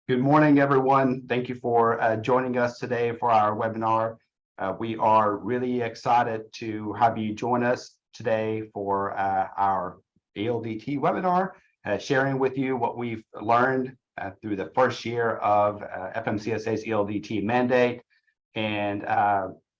Good morning, everyone. Thank you for joining us today for our webinar. We are really excited to have you join us today for our ELDT webinar, sharing with you what we've learned through the first year of FMCSA's ELDT mandate. And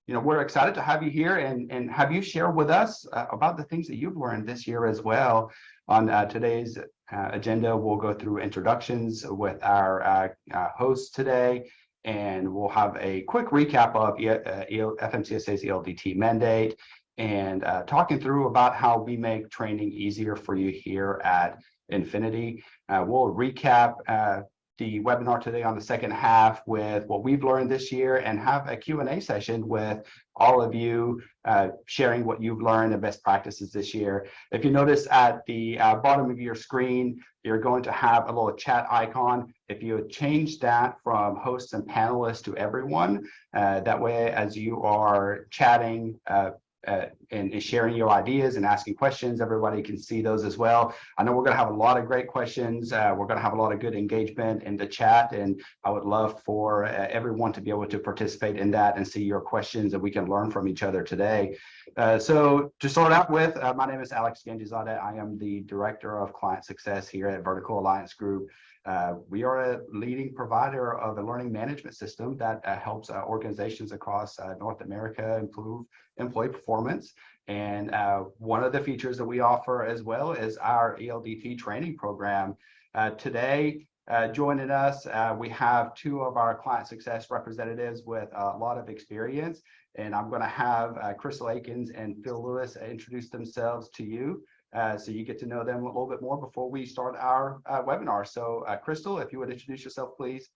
we're excited to have you here and have you share with us about the things that you've learned this year as well. On today's agenda, we'll go through introductions with our hosts today, and we'll have a quick recap of FMCSA's ELDT mandate and talking through about how we make training easier for you here at Infinit-I. We'll recap the webinar today on the second half with what we've learned this year and have a Q&A session with all of you sharing what you've learned and best practices this year. If you notice at the bottom of your screen, you're going to have a little chat icon. If you change that from hosts and panelists to everyone, that way as you are chatting, and sharing your ideas and asking questions, everybody can see those as well. I know we're going to have a lot of great questions. We're going to have a lot of good engagement in the chat, and I would love for everyone to be able to participate in that and see your questions, and we can learn from each other today. So to start out with, my name is Alex Gangizadeh. I am the Director of Client Success here at Vertical Alliance Group. We are a leading provider of a learning management system that helps organizations across North America improve employee performance. And one of the features that we offer as well is our ELDT training program. Today, joining us, we have two of our client success representatives with a lot of experience. And I'm going to have Crystal Akins and Phil Lewis introduce themselves to you. So you get to know them a little bit more before we start our webinar. So Crystal, if you would introduce yourself, please.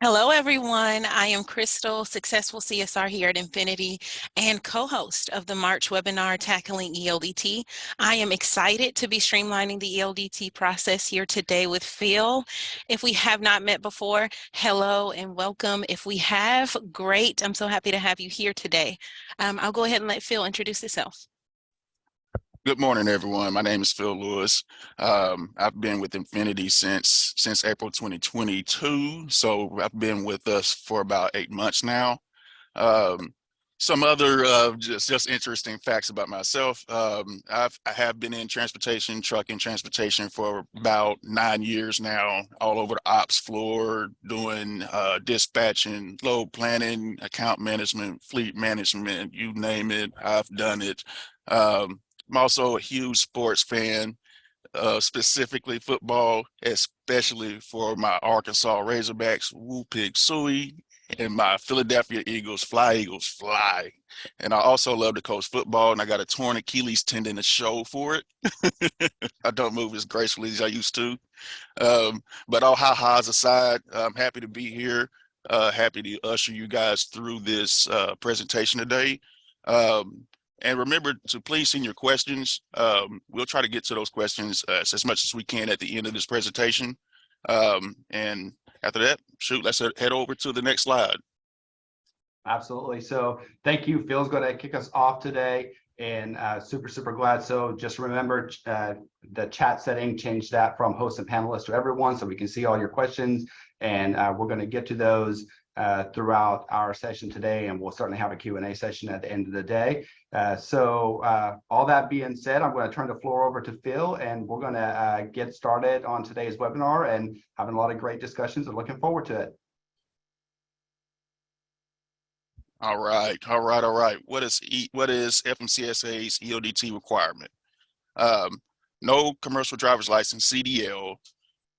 Hello, everyone. I am Crystal, Successful CSR here at Infinit-I and co-host of the March webinar, Tackling ELDT. I am excited to be streamlining the ELDT process here today with Phil. If we have not met before, hello and welcome. If we have, great. I'm so happy to have you here today. I'll go ahead and let Phil introduce himself. Good morning, everyone. My name is Phil Lewis. I've been with Infinit-I since April 2022, so I've been with us for about 8 months now. Some other just interesting facts about myself. I have been in trucking transportation for about 9 years now, all over the ops floor, doing dispatching, load planning, account management, fleet management, you name it, I've done it. I'm also a huge sports fan, specifically football, especially for my Arkansas Razorbacks, Woo Pig Suey, and my Philadelphia Eagles, Fly Eagles Fly. And I also love to coach football, and I got a torn Achilles tendon to show for it. I don't move as gracefully as I used to. But all ha-has aside, I'm happy to be here, happy to usher you guys through this presentation today. And remember to please send your questions. We'll try to get to those questions as much as we can at the end of this presentation. And after that, let's head over to the next slide. Absolutely. So thank you. Phil's going to kick us off today, and super glad. So just remember the chat setting, change that from host and panelists to everyone so we can see all your questions. And we're going to get to those throughout our session today, and we'll certainly have a Q&A session at the end of the day. So all that being said, I'm going to turn the floor over to Phil, and we're going to get started on today's webinar and having a lot of great discussions and looking forward to it. All right. What is FMCSA's ELDT requirement? No commercial driver's license, CDL.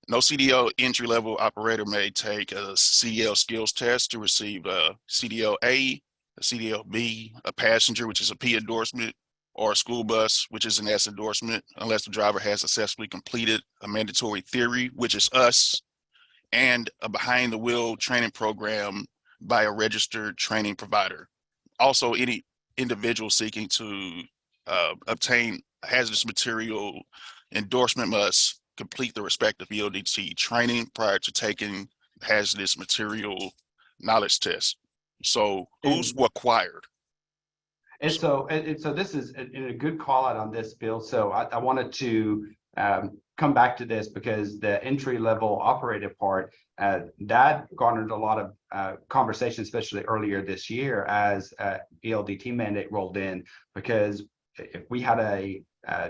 No CDL entry-level operator may take a CDL skills test to receive a CDL A, a CDL B, a passenger, which is a P endorsement, or a school bus, which is an S endorsement, unless the driver has successfully completed a mandatory theory, which is us, and a behind-the-wheel training program by a registered training provider. Also, any individual seeking to obtain hazardous material endorsement must complete the respective ELDT training prior to taking hazardous material knowledge test. So who's required? And so this is a good call out on this, Bill. So I wanted to come back to this because the entry level operator part that garnered a lot of conversation, especially earlier this year as ELDT mandate rolled in, because if we had a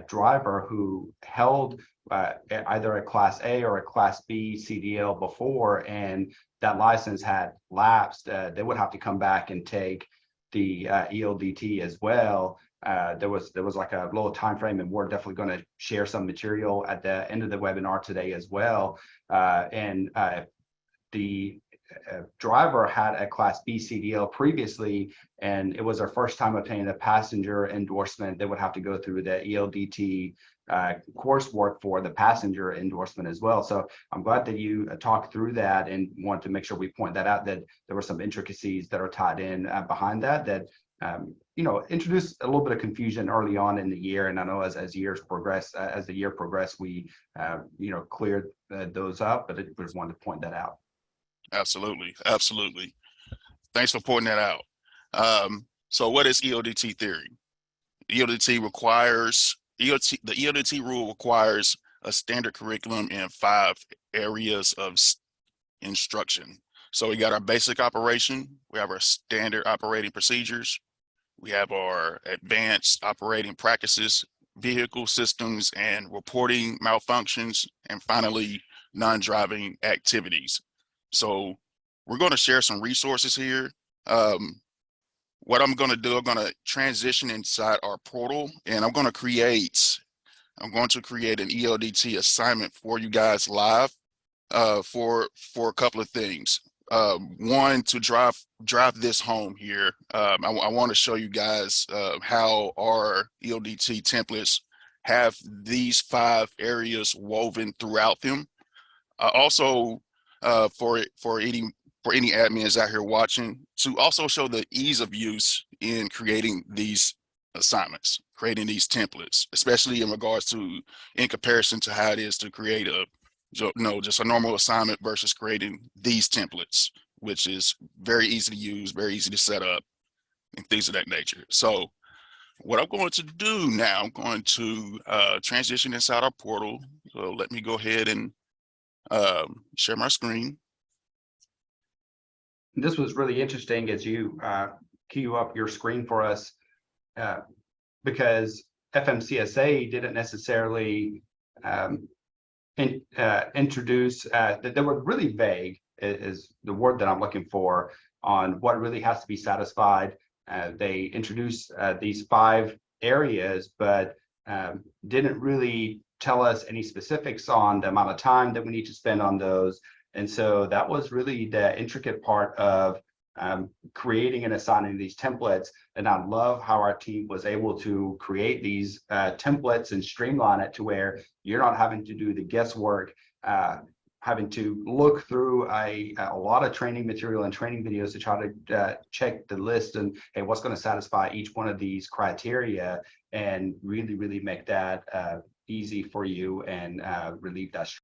driver who held either a Class A or a Class B CDL before, and that license had lapsed, they would have to come back and take the ELDT as well. There was like a little time frame, and we're definitely going to share some material at the end of the webinar today as well. The driver had a Class B CDL previously, and it was their first time obtaining a passenger endorsement. They would have to go through the ELDT coursework for the passenger endorsement as well. So I'm glad that you talked through that, and want to make sure we point that out, that there were some intricacies that are tied in behind that you know, introduced a little bit of confusion early on in the year. And I know as years progress, as the year progressed, we you know, cleared those up, but I just wanted to point that out. Absolutely. Absolutely. Thanks for pointing that out. So what is ELDT theory? ELDT requires, the ELDT rule requires a standard curriculum in 5 areas of instruction. So we got our basic operation, we have our standard operating procedures, we have our advanced operating practices, vehicle systems and reporting malfunctions, and finally, non-driving activities. So we're going to share some resources here. What I'm going to do, I'm going to transition inside our portal, and I'm going to create an ELDT assignment for you guys live for a couple of things. One, to drive this home here. I want to show you guys how our ELDT templates have these 5 areas woven throughout them. Also, for any admins out here watching, to also show the ease of use in creating these assignments, creating these templates, especially in comparison to how it is to create just a normal assignment versus creating these templates, which is very easy to use, very easy to set up, and things of that nature. So what I'm going to do now, I'm going to transition inside our portal. So let me go ahead and share my screen. This was really interesting as you queue up your screen for us, because FMCSA didn't necessarily introduce, they were really vague is the word that I'm looking for, on what really has to be satisfied. They introduced these 5 areas, but didn't really tell us any specifics on the amount of time that we need to spend on those. And so that was really the intricate part of creating and assigning these templates. And I love how our team was able to create these templates and streamline it to where you're not having to do the guesswork, having to look through a lot of training material and training videos to try to check the list and, hey, what's going to satisfy each one of these criteria, and really make that easy for you and relieve that stress.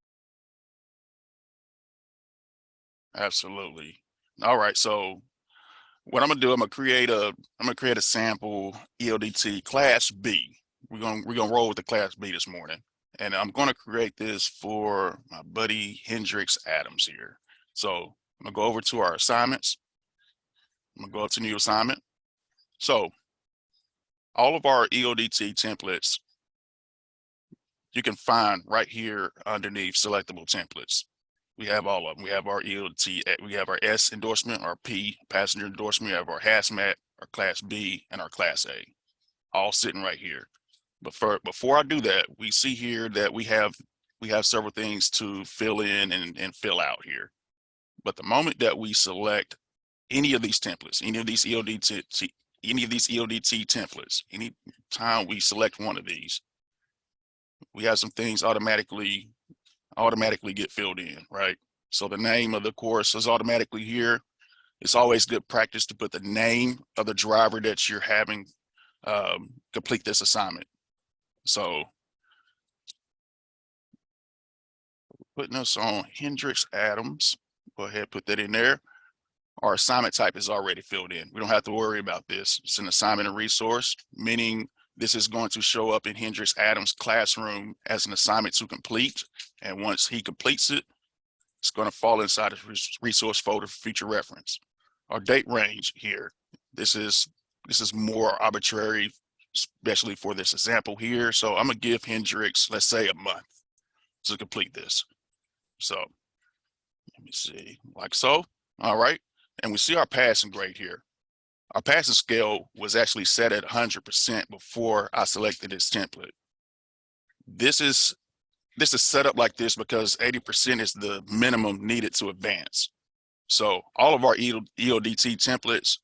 Absolutely. All right. So what I'm gonna do, I'm gonna create a sample ELDT Class B. We're gonna roll with the Class B this morning, and I'm gonna create this for my buddy Hendrix Adams here. So I'm gonna go over to our assignments. I'm gonna go up to new assignment. So all of our ELDT templates you can find right here underneath selectable templates. We have all of them. We have our ELDT, we have our S endorsement, our P passenger endorsement, we have our hazmat, our Class B, and our Class A, all sitting right here. But before I do that, we see here that we have several things to fill in and fill out here. But the moment that we select any of these templates, any of these ELDT templates, any time we select one of these, we have some things automatically get filled in, right? So the name of the course is automatically here. It's always good practice to put the name of the driver that you're having complete this assignment. So putting us on Hendrix Adams, go ahead, put that in there. Our assignment type is already filled in. We don't have to worry about this. It's an assignment and resource, meaning This is going to show up in Hendrix Adams' classroom as an assignment to complete. And once he completes it, it's going to fall inside his resource folder for future reference. Our date range here, this is more arbitrary, especially for this example here. So I'm gonna give Hendrix, let's say, a month to complete this. So let me see, like so. All right. And we see our passing grade here. Our passing scale was actually set at 100% before I selected this template. This is set up like this because 80% is the minimum needed to advance. So all of our ELDT templates,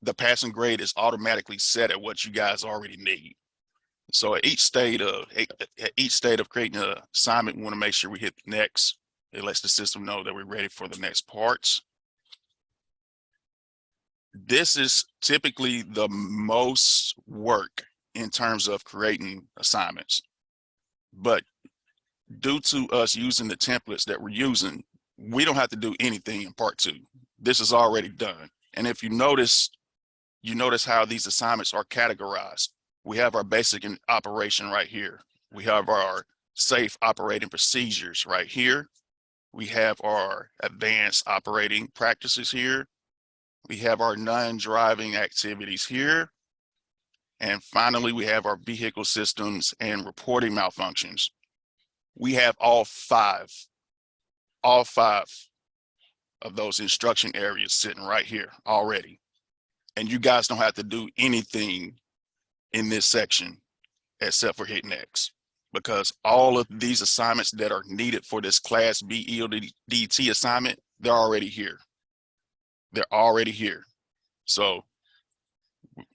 the passing grade is automatically set at what you guys already need. So at each state of creating an assignment, we want to make sure we hit next. It lets the system know that we're ready for the next parts. This is typically the most work in terms of creating assignments. But due to us using the templates that we're using, we don't have to do anything in part 2. This is already done. And if you notice how these assignments are categorized. We have our basic operation right here. We have our safe operating procedures right here. We have our advanced operating practices here. We have our non-driving activities here. And finally, we have our vehicle systems and reporting malfunctions. We have all five of those instruction areas sitting right here already. And you guys don't have to do anything in this section except for hit next, because all of these assignments that are needed for this Class B ELDT assignment, they're already here. They're already here. So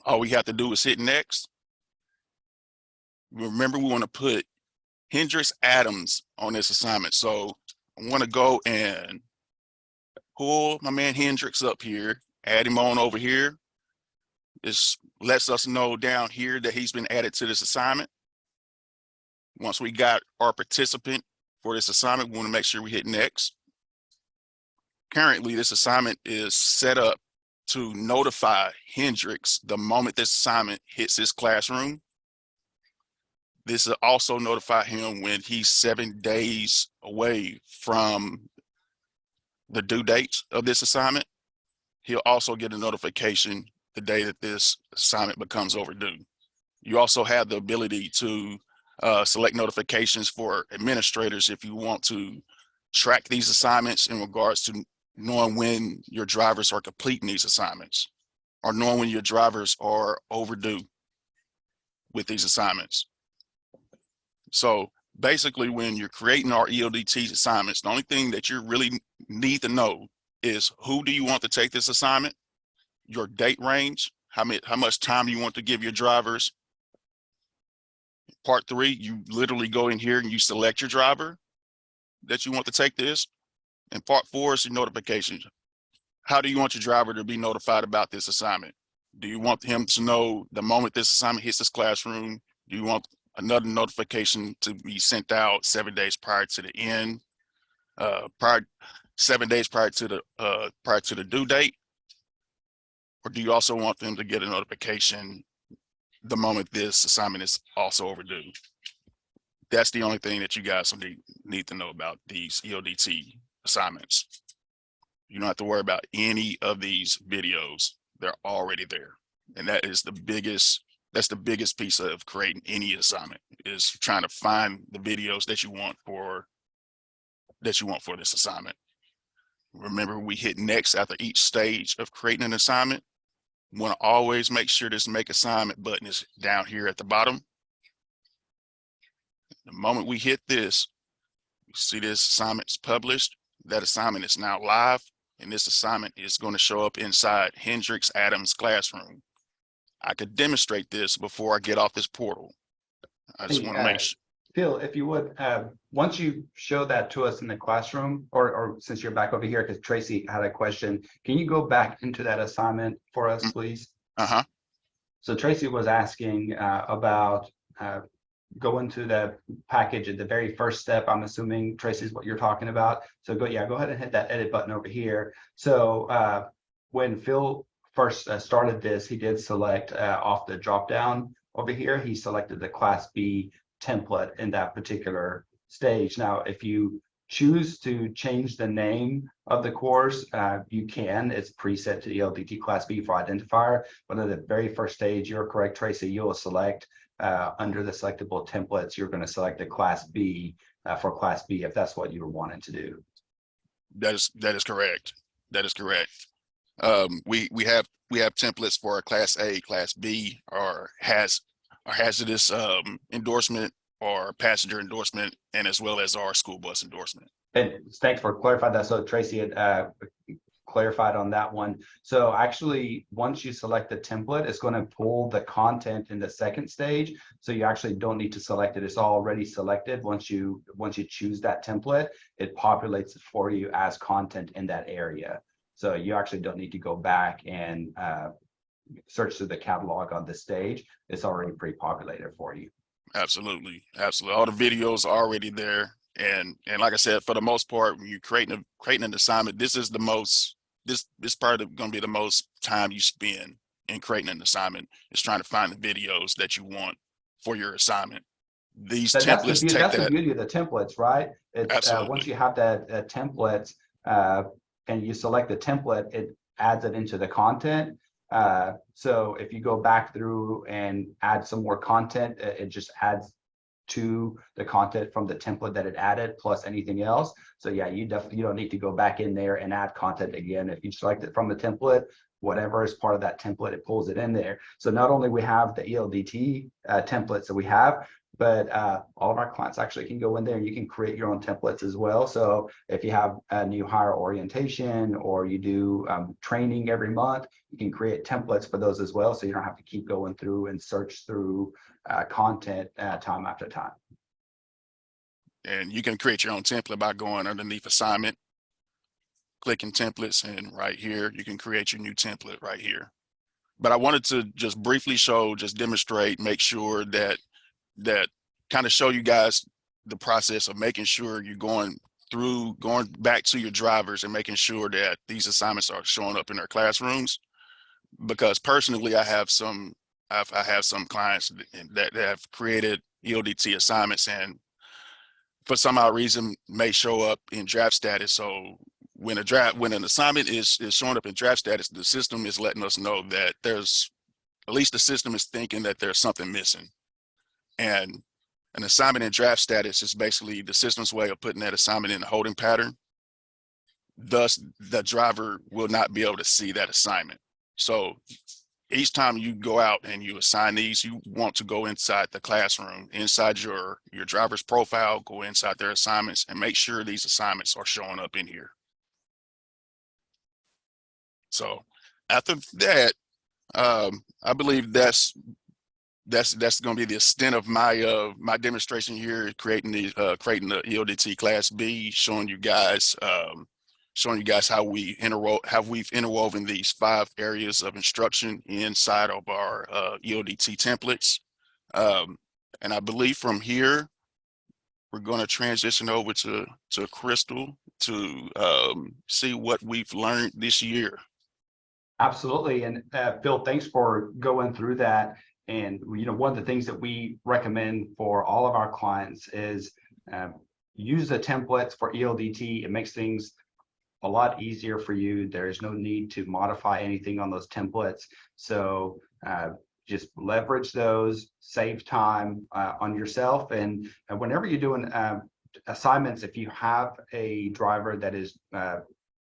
all we have to do is hit next. Remember, we want to put Hendrix Adams on this assignment. So I want to go and pull my man Hendrix up here, add him on over here. This lets us know down here that he's been added to this assignment. Once we got our participant for this assignment, we want to make sure we hit next. Currently, this assignment is set up to notify Hendrix the moment this assignment hits his classroom. This will also notify him when he's 7 days away from the due date of this assignment. He'll also get a notification the day that this assignment becomes overdue. You also have the ability to select notifications for administrators if you want to track these assignments in regards to knowing when your drivers are completing these assignments, or knowing when your drivers are overdue with these assignments. So basically, when you're creating our ELDT assignments, the only thing that you really need to know is who do you want to take this assignment, your date range, how much time you want to give your drivers. Part 3, you literally go in here and you select your driver that you want to take this. And part 4 is your notification. How do you want your driver to be notified about this assignment? Do you want him to know the moment this assignment hits his classroom? Do you want another notification to be sent out 7 days prior to the end, 7 days prior to the due date? Or do you also want them to get a notification the moment this assignment is also overdue? That's the only thing that you guys need to know about these ELDT assignments. You don't have to worry about any of these videos. They're already there. And that is that's the biggest piece of creating any assignment, is trying to find the videos that you want for this assignment. Remember, we hit next after each stage of creating an assignment. We want to always make sure this make assignment button is down here at the bottom. The moment we hit this, you see this assignment's published. That assignment is now live, and this assignment is going to show up inside Hendrix Adams' classroom. I could demonstrate this before I get off this portal. I just want to make sure. Phil, if you would, once you show that to us in the classroom, or since you're back over here, because Tracy had a question, can you go back into that assignment for us, please? Uh-huh. So Tracy was asking about going to the package at the very first step. I'm assuming, Tracy, is what you're talking about. So go ahead and hit that edit button over here. So when Phil first started this, he did select off the drop down over here, he selected the Class B template in that particular stage. Now, if you choose to change the name of the course, you can. It's preset to ELDT Class B for identifier. But at the very first stage, you're correct, Tracy, you'll select under the selectable templates, you're going to select the Class B for Class B if that's what you were wanting to do. That is correct. That is correct. We have templates for Class A, Class B, or hazardous endorsement, or passenger endorsement, and as well as our school bus endorsement. And thanks for clarifying that. So Tracy had clarified on that one. So actually, once you select the template, it's going to pull the content in the second stage. So you actually don't need to select it. It's already selected. Once you choose that template, it populates it for you as content in that area. So you actually don't need to go back and search through the catalog on this stage. It's already pre-populated for you. Absolutely. All the videos are already there. And like I said, for the most part, when you're creating an assignment, this is probably going to be the most time you spend in creating an assignment, is trying to find the videos that you want for your assignment. These templates take that. That's the beauty of the templates, right? It's once you have that templates and you select the template, it adds it into the content. So if you go back through and add some more content, it just adds to the content from the template that it added plus anything else. So yeah, you don't need to go back in there and add content again. If you select it from the template, whatever is part of that template, it pulls it in there. So not only we have the ELDT templates that we have, but all of our clients actually can go in there and you can create your own templates as well. So if you have a new hire orientation, or you do training every month, you can create templates for those as well. So you don't have to keep going through and search through content time after time. And you can create your own template by going underneath assignment, clicking templates, and right here, you can create your new template right here. But I wanted to just briefly demonstrate, make sure that kind of show you guys the process of making sure you're going back to your drivers and making sure that these assignments are showing up in their classrooms. Because personally, I have some clients that have created ELDT assignments, and for some odd reason may show up in draft status. So when an assignment is showing up in draft status, the system is letting us know that at least the system is thinking that there's something missing. And an assignment in draft status is basically the system's way of putting that assignment in a holding pattern. Thus, the driver will not be able to see that assignment. So each time you go out and you assign these, you want to go inside the classroom, inside your driver's profile, go inside their assignments, and make sure these assignments are showing up in here. So after that, I believe that's going to be the extent of my demonstration here, creating the ELDT Class B, showing you guys how we've interwoven these 5 areas of instruction inside of our ELDT templates. And I believe from here, we're going to transition over to Crystal to see what we've learned this year. Absolutely. And Phil, thanks for going through that. And one of the things that we recommend for all of our clients is use the templates for ELDT. It makes things a lot easier for you. There's no need to modify anything on those templates. So just leverage those, save time on yourself. And whenever you're doing assignments, if you have a driver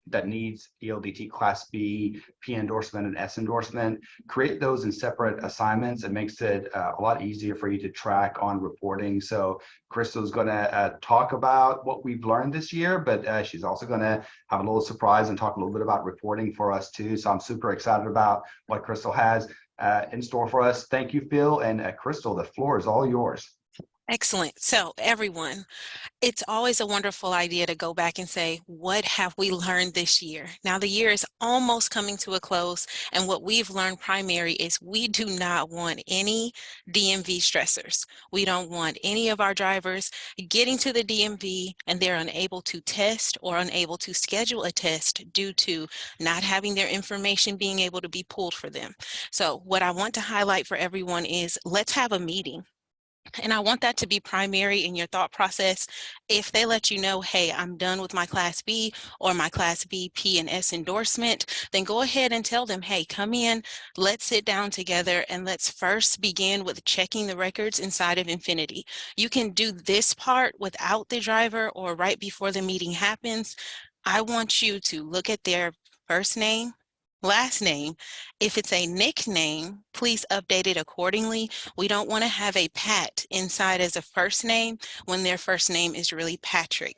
that needs ELDT Class B, P endorsement, and S endorsement, create those in separate assignments. It makes it a lot easier for you to track on reporting. So Crystal's going to talk about what we've learned this year, but she's also going to have a little surprise and talk a little bit about reporting for us too. So I'm super excited about what Crystal has in store for us. Thank you, Phil. And Crystal, the floor is all yours. Excellent. So everyone, it's always a wonderful idea to go back and say, what have we learned this year? Now, the year is almost coming to a close, and what we've learned primary is we do not want any DMV stressors. We don't want any of our drivers getting to the DMV and they're unable to test or unable to schedule a test due to not having their information being able to be pulled for them. So what I want to highlight for everyone is let's have a meeting. And I want that to be primary in your thought process. If they let you know, hey, I'm done with my Class B or my Class B, P, and S endorsement, then go ahead and tell them, hey, come in, let's sit down together, and let's first begin with checking the records inside of Infinit-I. You can do this part without the driver or right before the meeting happens. I want you to look at their first name, last name. If it's a nickname, please update it accordingly. We don't want to have a Pat inside as a first name when their first name is really Patrick.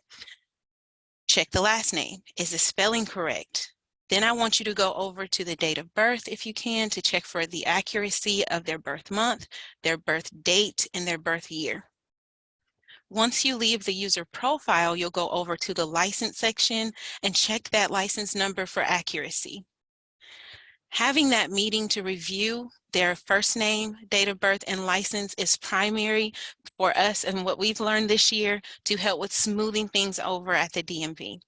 Check the last name. Is the spelling correct? Then I want you to go over to the date of birth, if you can, to check for the accuracy of their birth month, their birth date, and their birth year. Once you leave the user profile, you'll go over to the license section and check that license number for accuracy. Having that meeting to review their first name, date of birth, and license is primary for us and what we've learned this year to help with smoothing things over at the DMV.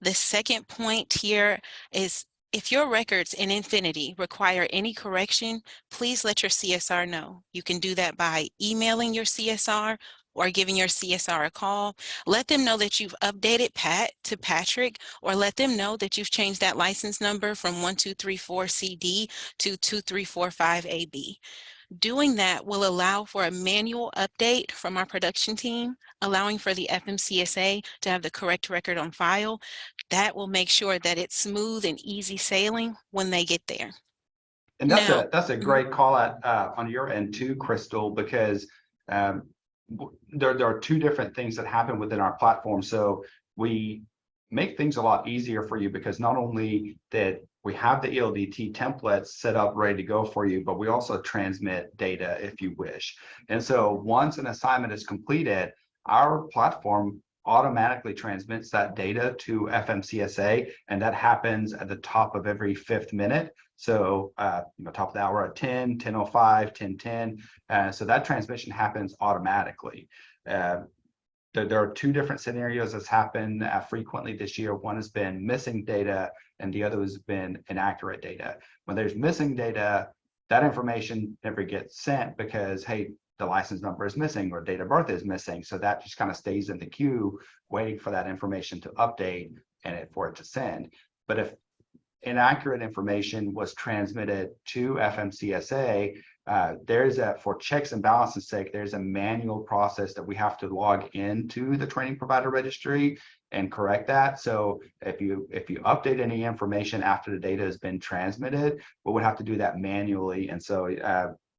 The second point here is if your records in Infinit-I require any correction, please let your CSR know. You can do that by emailing your CSR or giving your CSR a call. Let them know that you've updated Pat to Patrick, or let them know that you've changed that license number from 1234CD to 2345AB. Doing that will allow for a manual update from our production team, allowing for the FMCSA to have the correct record on file. That will make sure that it's smooth and easy sailing when they get there. And Now, that's a great call out on your end too, Crystal, because there are two different things that happen within our platform. So we make things a lot easier for you because not only that we have the ELDT templates set up ready to go for you, but we also transmit data if you wish. And so once an assignment is completed, our platform automatically transmits that data to FMCSA, and that happens at the top of every 5th minute. So, top of the hour at 10, 10:05, 10:10. So that transmission happens automatically. There are two different scenarios that's happened frequently this year. One has been missing data, and the other has been inaccurate data. When there's missing data, that information never gets sent because, hey, the license number is missing or date of birth is missing. So that just kind of stays in the queue, waiting for that information to update and for it to send. But if inaccurate information was transmitted to FMCSA, for checks and balances sake, there's a manual process that we have to log into the training provider registry and correct that. So if you update any information after the data has been transmitted, we would have to do that manually. And so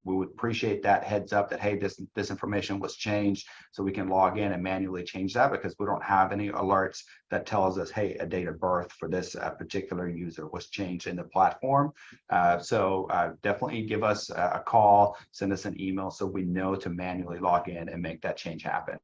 we would appreciate that heads up that, hey, this information was changed, so we can log in and manually change that, because we don't have any alerts that tells us, hey, a date of birth for this particular user was changed in the platform. So definitely give us a call, send us an email so we know to manually log in and make that change happen.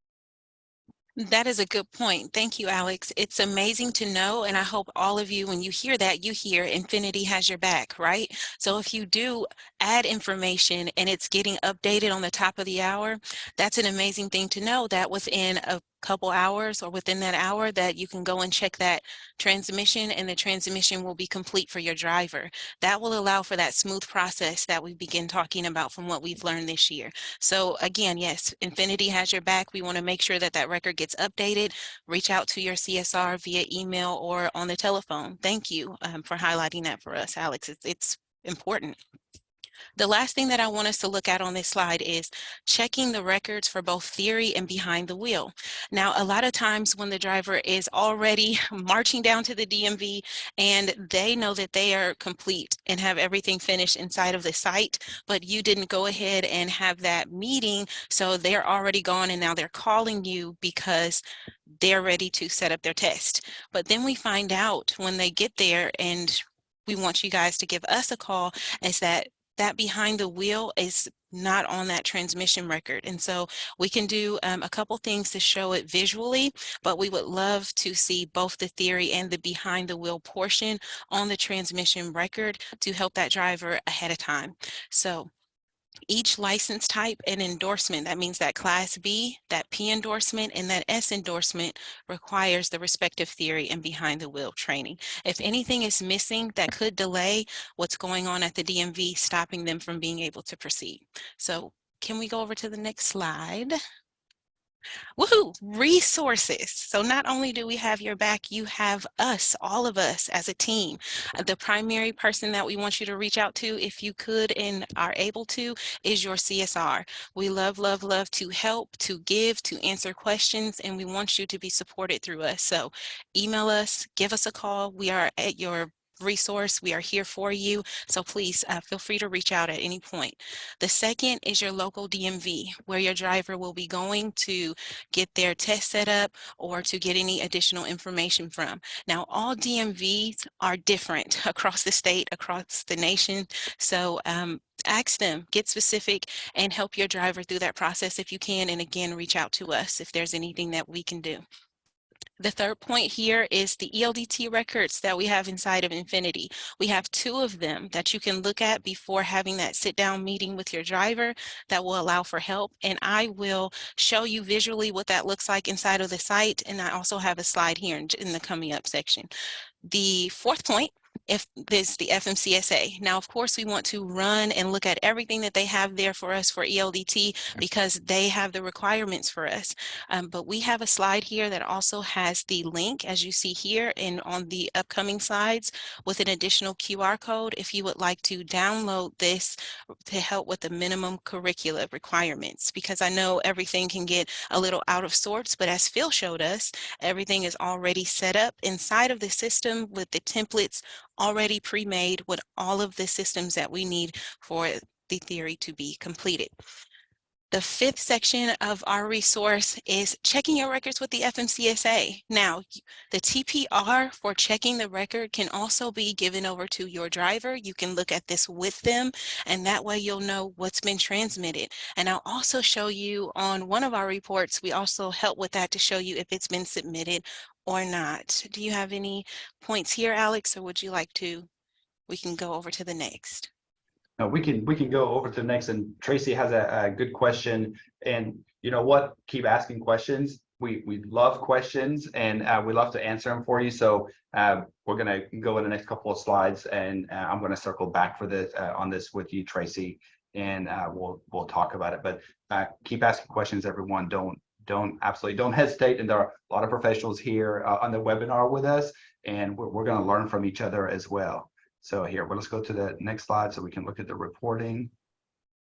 That is a good point. Thank you, Alex. It's amazing to know, and I hope all of you, when you hear that, you hear Infinit-I has your back, right? So if you do add information and it's getting updated on the top of the hour, that's an amazing thing to know, that within a couple hours or within that hour that you can go and check that transmission, and the transmission will be complete for your driver. That will allow for that smooth process that we begin talking about from what we've learned this year. So again, yes, Infinit-I has your back. We want to make sure that that record gets updated. Reach out to your CSR via email or on the telephone. Thank you for highlighting that for us, Alex. It's important. The last thing that I want us to look at on this slide is checking the records for both theory and behind the wheel. Now, a lot of times when the driver is already marching down to the DMV and they know that they are complete and have everything finished inside of the site, but you didn't go ahead and have that meeting, so they're already gone and now they're calling you because they're ready to set up their test. But then we find out when they get there, and we want you guys to give us a call, is that behind the wheel is not on that transmission record. And so we can do a couple things to show it visually, but we would love to see both the theory and the behind the wheel portion on the transmission record to help that driver ahead of time. So each license type and endorsement, that means that Class B, that P endorsement, and that S endorsement requires the respective theory and behind the wheel training. If anything is missing, that could delay what's going on at the DMV, stopping them from being able to proceed. So can we go over to the next slide? Woohoo! Resources. So not only do we have your back, you have us, all of us as a team. The primary person that we want you to reach out to, if you could and are able to, is your CSR. We love, love, love to help, to give, to answer questions, and we want you to be supported through us. So email us, give us a call. We are at your resource. We are here for you. So please feel free to reach out at any point. The second is your local DMV, where your driver will be going to get their test set up or to get any additional information from. Now, all DMVs are different across the state, across the nation. So ask them, get specific, and help your driver through that process if you can. And again, reach out to us if there's anything that we can do. The third point here is the ELDT records that we have inside of Infinit-I. We have 2 of them that you can look at before having that sit-down meeting with your driver that will allow for help. And I will show you visually what that looks like inside of the site. And I also have a slide here in the coming up section. The fourth point, if this the FMCSA. Now, of course, we want to run and look at everything that they have there for us for ELDT because they have the requirements for us. But we have a slide here that also has the link, as you see here and on the upcoming slides, with an additional QR code if you would like to download this to help with the minimum curricula requirements, because I know everything can get a little out of sorts, but as Phil showed us, everything is already set up inside of the system with the templates already pre-made with all of the systems that we need for the theory to be completed. The fifth section of our resource is checking your records with the FMCSA. Now, the TPR for checking the record can also be given over to your driver. You can look at this with them, and that way you'll know what's been transmitted. And I'll also show you on one of our reports, we also help with that to show you if it's been submitted or not. Do you have any points here, Alex, or would you like to? We can go over to the next. No, we can go over to the next, and Tracy has a good question. And you know what? Keep asking questions. We love questions, and we love to answer them for you. So we're gonna go in the next couple of slides, and I'm gonna circle back for this on this with you, Tracy, and we'll talk about it. But keep asking questions, everyone. Absolutely don't hesitate. And there are a lot of professionals here on the webinar with us, and we're gonna learn from each other as well. So here, well, let's go to the next slide so we can look at the reporting.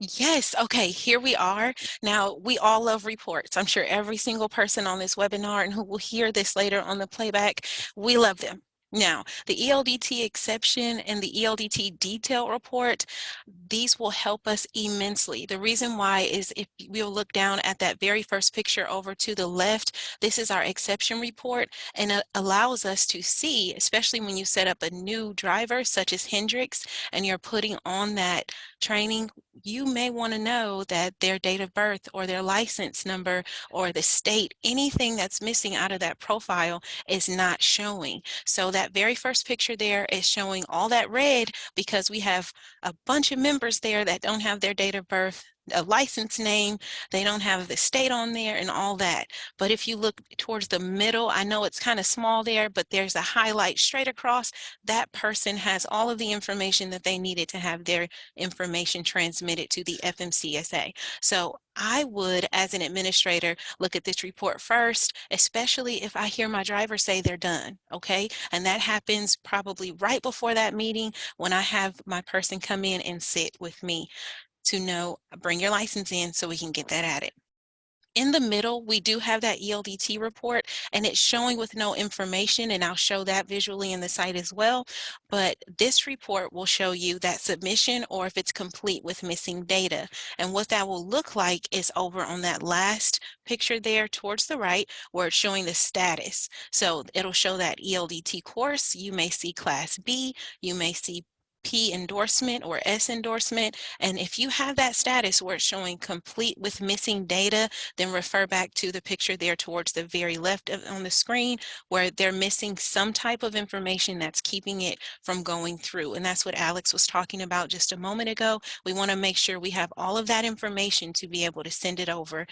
Yes, okay, here we are. Now, we all love reports. I'm sure every single person on this webinar and who will hear this later on the playback, we love them. Now, the ELDT exception and the ELDT detail report, these will help us immensely. The reason why is if we'll look down at that very first picture over to the left, this is our exception report, and it allows us to see, especially when you set up a new driver such as Hendrix and you're putting on that training, you may want to know that their date of birth or their license number or the state, anything that's missing out of that profile is not showing. So that very first picture there is showing all that red because we have a bunch of members there that don't have their date of birth, a license name, they don't have the state on there and all that. But if you look towards the middle, I know it's kind of small there, but there's a highlight straight across. That person has all of the information that they needed to have their information transmitted to the FMCSA. So I would, as an administrator, look at this report first, especially if I hear my driver say they're done, okay? And that happens probably right before that meeting when I have my person come in and sit with me to know, bring your license in so we can get that added. In the middle, we do have that ELDT report, and it's showing with no information, and I'll show that visually in the site as well. But this report will show you that submission or if it's complete with missing data. And what that will look like is over on that last picture there towards the right, where it's showing the status. So it'll show that ELDT course. You may see Class B, you may see P endorsement or S endorsement. And if you have that status where it's showing complete with missing data, then refer back to the picture there towards the very left on the screen where they're missing some type of information that's keeping it from going through. And that's what Alex was talking about just a moment ago. We want to make sure we have all of that information to be able to send it over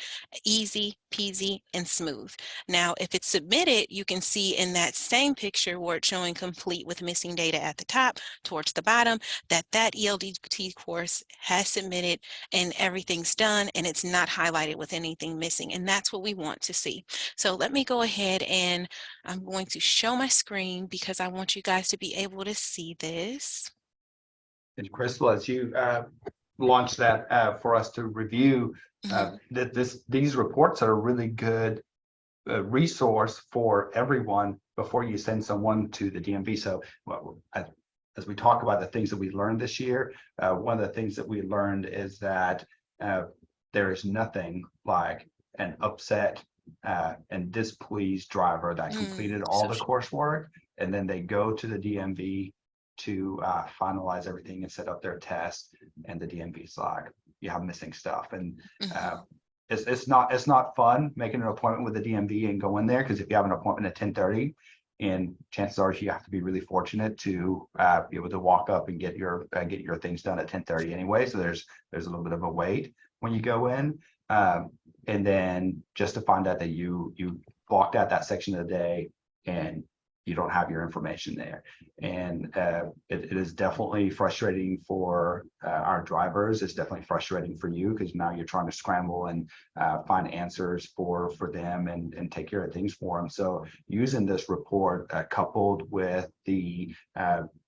easy peasy and smooth. Now, if it's submitted, you can see in that same picture where it's showing complete with missing data at the top towards the bottom, that ELDT course has submitted and everything's done and it's not highlighted with anything missing. And that's what we want to see. So let me go ahead and I'm going to show my screen because I want you guys to be able to see this. And Crystal, as you launch that for us to review, these reports are a really good resource for everyone before you send someone to the DMV. So as we talk about the things that we learned this year, one of the things that we learned is that there is nothing like an upset and displeased driver that completed all the coursework, and then they go to the DMV to finalize everything and set up their test, and the DMV's like, you have missing stuff. And it's not fun making an appointment with the DMV and going there, because if you have an appointment at 10:30, and chances are you have to be really fortunate to be able to walk up and get your things done at 10:30 anyway. So there's a little bit of a wait when you go in, and then just to find out that you blocked out that section of the day and you don't have your information there. And it is definitely frustrating for our drivers. It's definitely frustrating for you, because now you're trying to scramble and find answers for them and take care of things for them. So using this report coupled with the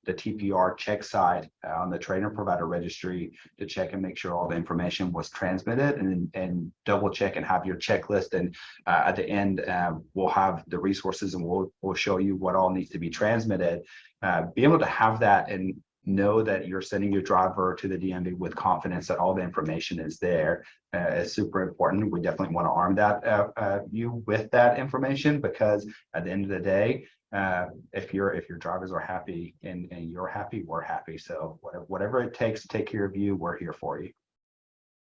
TPR check site on the trainer provider registry to check and make sure all the information was transmitted, and double check and have your checklist. And at the end, we'll have the resources and we'll show you what all needs to be transmitted. Be able to have that and know that you're sending your driver to the DMV with confidence that all the information is there is super important. We definitely want to arm that you with that information, because at the end of the day, if your drivers are happy and you're happy, we're happy. So whatever it takes to take care of you, we're here for you.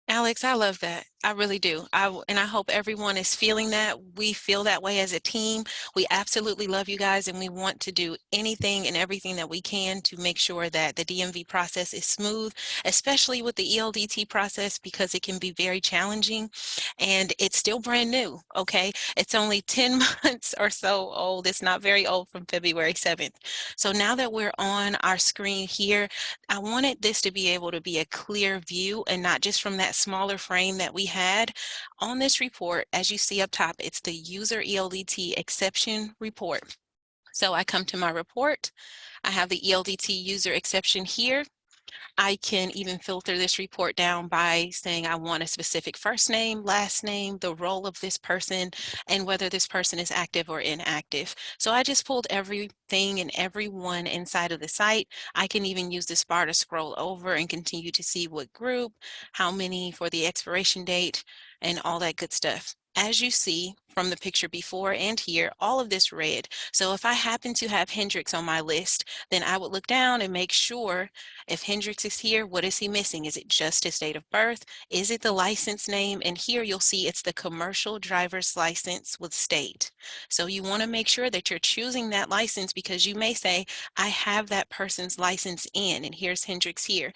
Alex, I love that. I really do. And I hope everyone is feeling that. We feel that way as a team. We absolutely love you guys, and we want to do anything and everything that we can to make sure that the DMV process is smooth, especially with the ELDT process, because it can be very challenging and it's still brand new. Okay. It's only 10 months or so old. It's not very old, from February 7th. So now that we're on our screen here, I wanted this to be able to be a clear view, and not just from that smaller frame that we had on this report. As you see up top, it's the user ELDT exception report. So I come to my report. I have the ELDT user exception here. I can even filter this report down by saying I want a specific first name, last name, the role of this person, and whether this person is active or inactive. So I just pulled everything and everyone inside of the site. I can even use this bar to scroll over and continue to see what group, how many for the expiration date, and all that good stuff. As you see from the picture before and here, all of this red. So if I happen to have Hendrix on my list, then I would look down and make sure, if Hendrix is here, what is he missing? Is it just his date of birth? Is it the license name? And here you'll see it's the commercial driver's license with state. So you want to make sure that you're choosing that license, because you may say, I have that person's license in, and here's Hendrix here.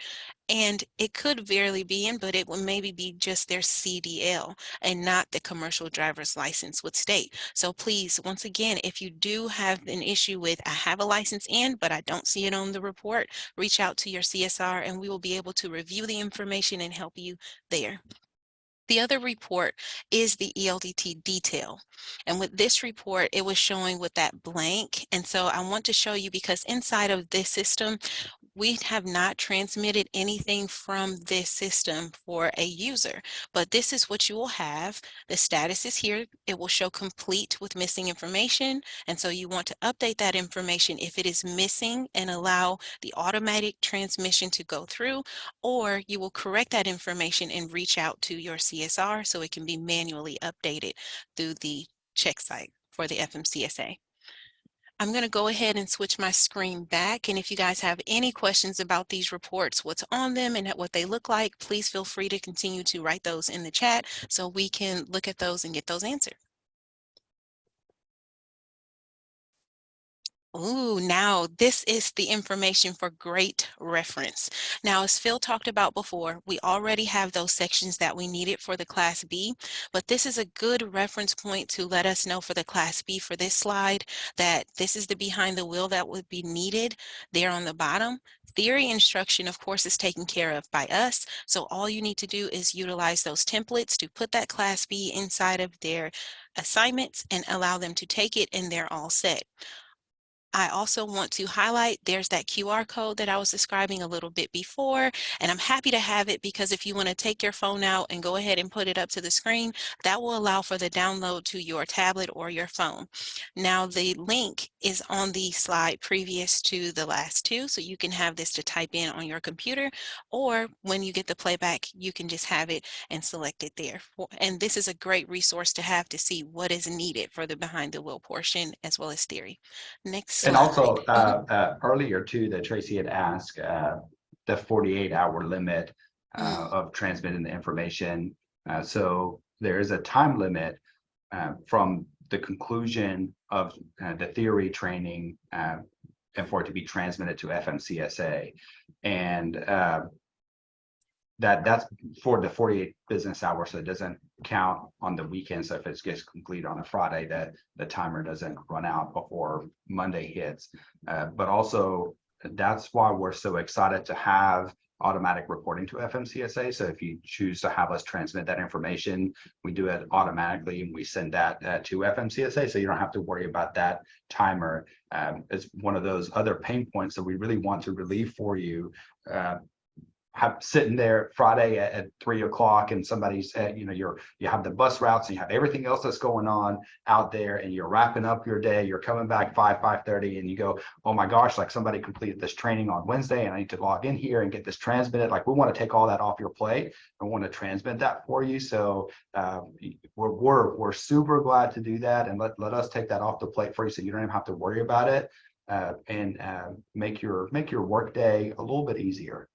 And it could barely be in, but it will maybe be just their CDL and not the commercial driver's license with state. So please, once again, if you do have an issue with, I have a license in, but I don't see it on the report, reach out to your CSR and we will be able to review the information and help you there. The other report is the ELDT detail. And with this report, it was showing with that blank. And so I want to show you, because inside of this system, we have not transmitted anything from this system for a user, but this is what you will have. The status is here. It will show complete with missing information. And so you want to update that information if it is missing and allow the automatic transmission to go through, or you will correct that information and reach out to your CSR so it can be manually updated through the check site for the FMCSA. I'm going to go ahead and switch my screen back. And if you guys have any questions about these reports, what's on them and what they look like, please feel free to continue to write those in the chat so we can look at those and get those answered. Ooh, now this is the information for great reference. Now, as Phil talked about before, we already have those sections that we needed for the Class B, but this is a good reference point to let us know for the Class B for this slide that this is the behind the wheel that would be needed there on the bottom. Theory instruction, of course, is taken care of by us. So all you need to do is utilize those templates to put that Class B inside of their assignments and allow them to take it, and they're all set. I also want to highlight there's that QR code that I was describing a little bit before, and I'm happy to have it because if you want to take your phone out and go ahead and put it up to the screen, that will allow for the download to your tablet or your phone. Now the link is on the slide previous to the last two, so you can have this to type in on your computer, or when you get the playback, you can just have it and select it there. And this is a great resource to have to see what is needed for the behind the wheel portion as well as theory. Next And slide. also earlier too, that Tracy had asked the 48-hour limit of transmitting the information. So there is a time limit from the conclusion of the theory training and for it to be transmitted to FMCSA. And that's for the 48 business hours, so it doesn't count on the weekend. So if it gets complete on a Friday, that the timer doesn't run out before Monday hits. But also that's why we're so excited to have automatic reporting to FMCSA. So if you choose to have us transmit that information, we do it automatically and we send that to FMCSA. So you don't have to worry about that timer. It's one of those other pain points that we really want to relieve for you. Have sitting there Friday at 3 o'clock and somebody's you have the bus routes and you have everything else that's going on out there and you're wrapping up your day, you're coming back 5:30 and you go, oh my gosh, like somebody completed this training on Wednesday and I need to log in here and get this transmitted. Like we want to take all that off your plate and want to transmit that for you. So we're super glad to do that and let us take that off the plate for you so you don't even have to worry about it and make your work day a little bit easier.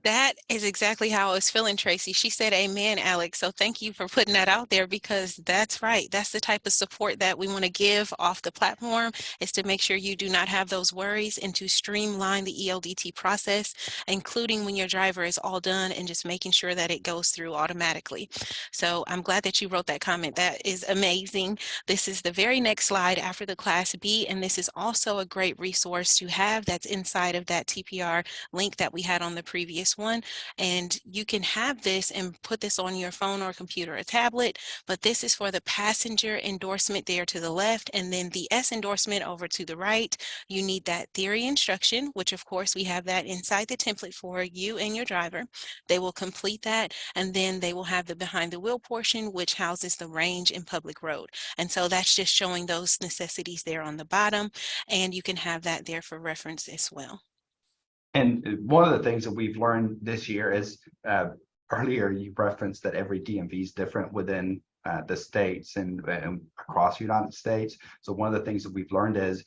That is exactly how I was feeling, Tracy. She said, amen, Alex. So thank you for putting that out there because that's right. That's the type of support that we want to give off the platform is to make sure you do not have those worries and to streamline the ELDT process, including when your driver is all done and just making sure that it goes through automatically. So I'm glad that you wrote that comment. That is amazing. This is the very next slide after the Class B, and this is also a great resource to have that's inside of that TPR link that we had on the previous one, and you can have this and put this on your phone or computer or tablet, but this is for the passenger endorsement there to the left, and then the S endorsement over to the right. You need that theory instruction, which of course we have that inside the template for you and your driver. They will complete that, and then they will have the behind the wheel portion, which houses the range and public road. And so that's just showing those necessities there on the bottom, and you can have that there for reference as well. And one of the things that we've learned this year is earlier you referenced that every DMV is different within the states and across the United States. So one of the things that we've learned is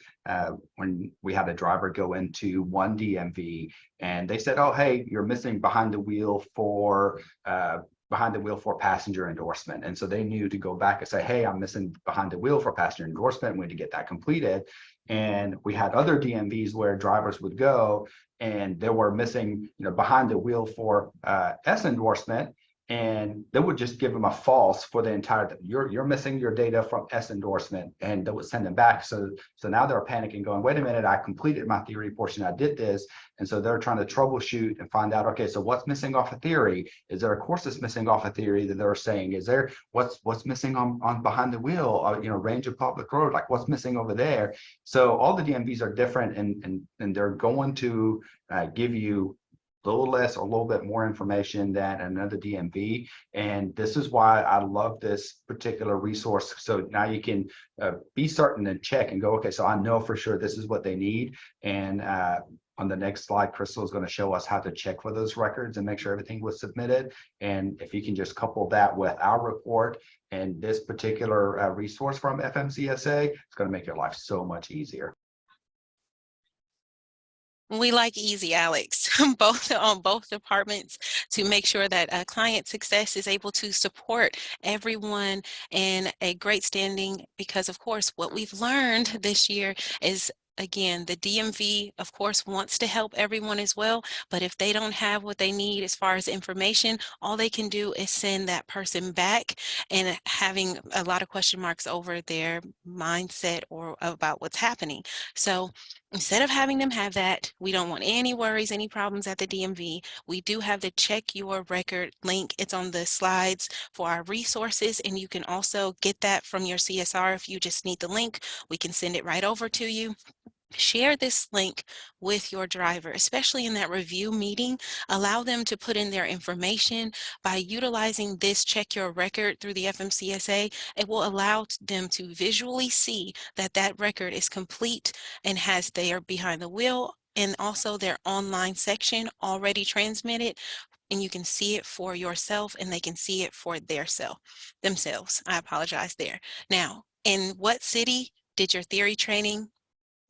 when we had a driver go into one DMV and they said, oh, hey, you're missing behind the wheel for passenger endorsement. And so they knew to go back and say, hey, I'm missing behind the wheel for passenger endorsement. We need to get that completed. And we had other DMVs where drivers would go and they were missing, behind the wheel for S endorsement. And they would just give them a false for the entire, you're missing your data from S endorsement, and they would send them back. So now they're panicking going, wait a minute, I completed my theory portion, I did this. And so they're trying to troubleshoot and find out, okay, so what's missing off of theory? Is there a course that's missing off of theory that they're saying? Is there, what's missing on behind the wheel, range of public road, like what's missing over there? So all the DMVs are different and they're going to give you a little less or a little bit more information than another DMV. And this is why I love this particular resource. So now you can be certain and check and go, okay, so I know for sure this is what they need. And On the next slide, Crystal is going to show us how to check for those records and make sure everything was submitted. And if you can just couple that with our report and this particular resource from FMCSA, it's going to make your life so much easier. We like easy, Alex, both on both departments, to make sure that client success is able to support everyone in a great standing, because of course what we've learned this year is, again, the DMV, of course, wants to help everyone as well, but if they don't have what they need as far as information, all they can do is send that person back and having a lot of question marks over their mindset or about what's happening. So instead of having them have that, we don't want any worries, any problems at the DMV. We do have the Check Your Record link. It's on the slides for our resources, and you can also get that from your CSR. If you just need the link, we can send it right over to you. Share this link with your driver, especially in that review meeting. Allow them to put in their information. By utilizing this Check Your Record through the FMCSA, it will allow them to visually see that that record is complete and has their behind the wheel and also their online section already transmitted. And you can see it for yourself and they can see it for themselves. I apologize there. Now, in what city did your theory training,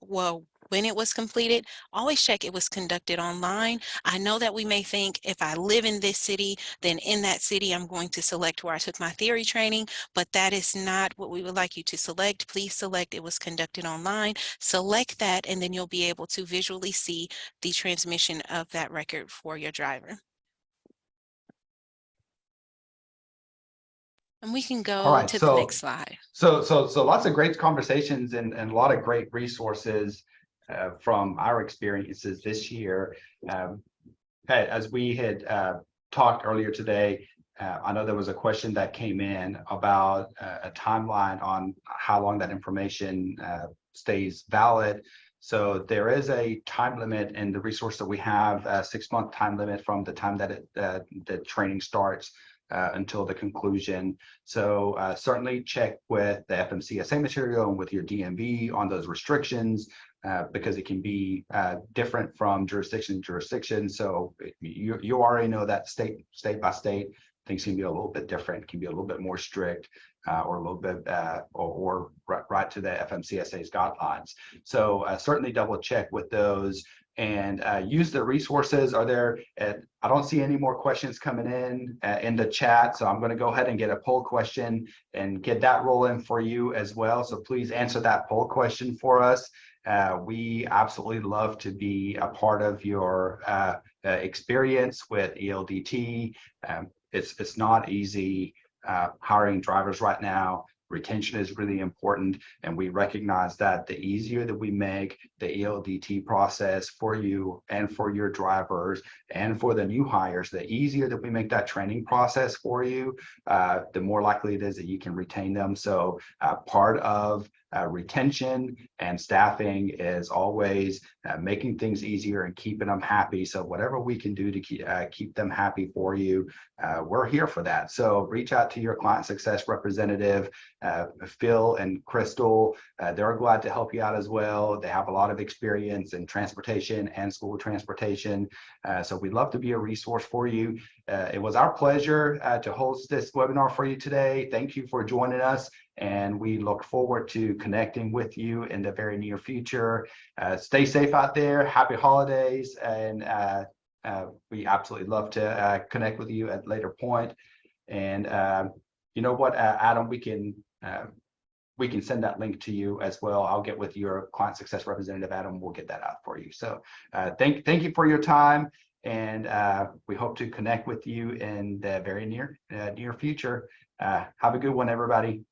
well, when it was completed? Always check it was conducted online. I know that we may think, if I live in this city, then in that city I'm going to select where I took my theory training, but that is not what we would like you to select. Please select it was conducted online. Select that, and then you'll be able to visually see the transmission of that record for your driver. And we can go to the next slide. So lots of great conversations and a lot of great resources from our experiences this year. As we had talked earlier today, I know there was a question that came in about a timeline on how long that information stays valid. So there is a time limit in the resource that we have, a 6-month time limit from the time that the training starts until the conclusion. So certainly check with the FMCSA material and with your DMV on those restrictions, because it can be different from jurisdiction to jurisdiction. So you already know that state by state, things can be a little bit different, can be a little bit more strict, or a little bit or right to the FMCSA's guidelines. So certainly double check with those and use the resources. Are there, I don't see any more questions coming in the chat, so I'm going to go ahead and get a poll question and get that rolling for you as well. So please answer that poll question for us. We absolutely love to be a part of your experience with ELDT. It's not easy hiring drivers right now. Retention is really important, and we recognize that the easier that we make the ELDT process for you and for your drivers and for the new hires, the easier that we make that training process for you, the more likely it is that you can retain them. So part of retention and staffing is always making things easier and keeping them happy. So whatever we can do to keep them happy for you, we're here for that. So reach out to your client success representative, Phil and Crystal. They're glad to help you out as well. They have a lot of experience in transportation and school transportation. So we'd love to be a resource for you. It was our pleasure to host this webinar for you today. Thank you for joining us, and we look forward to connecting with you in the very near future. Stay safe out there. Happy holidays, and we absolutely love to connect with you at a later point. And you know what, Adam, we can send that link to you as well. I'll get with your client success representative, Adam. We'll get that out for you. So thank you for your time, and we hope to connect with you in the very near future. Have a good one, everybody.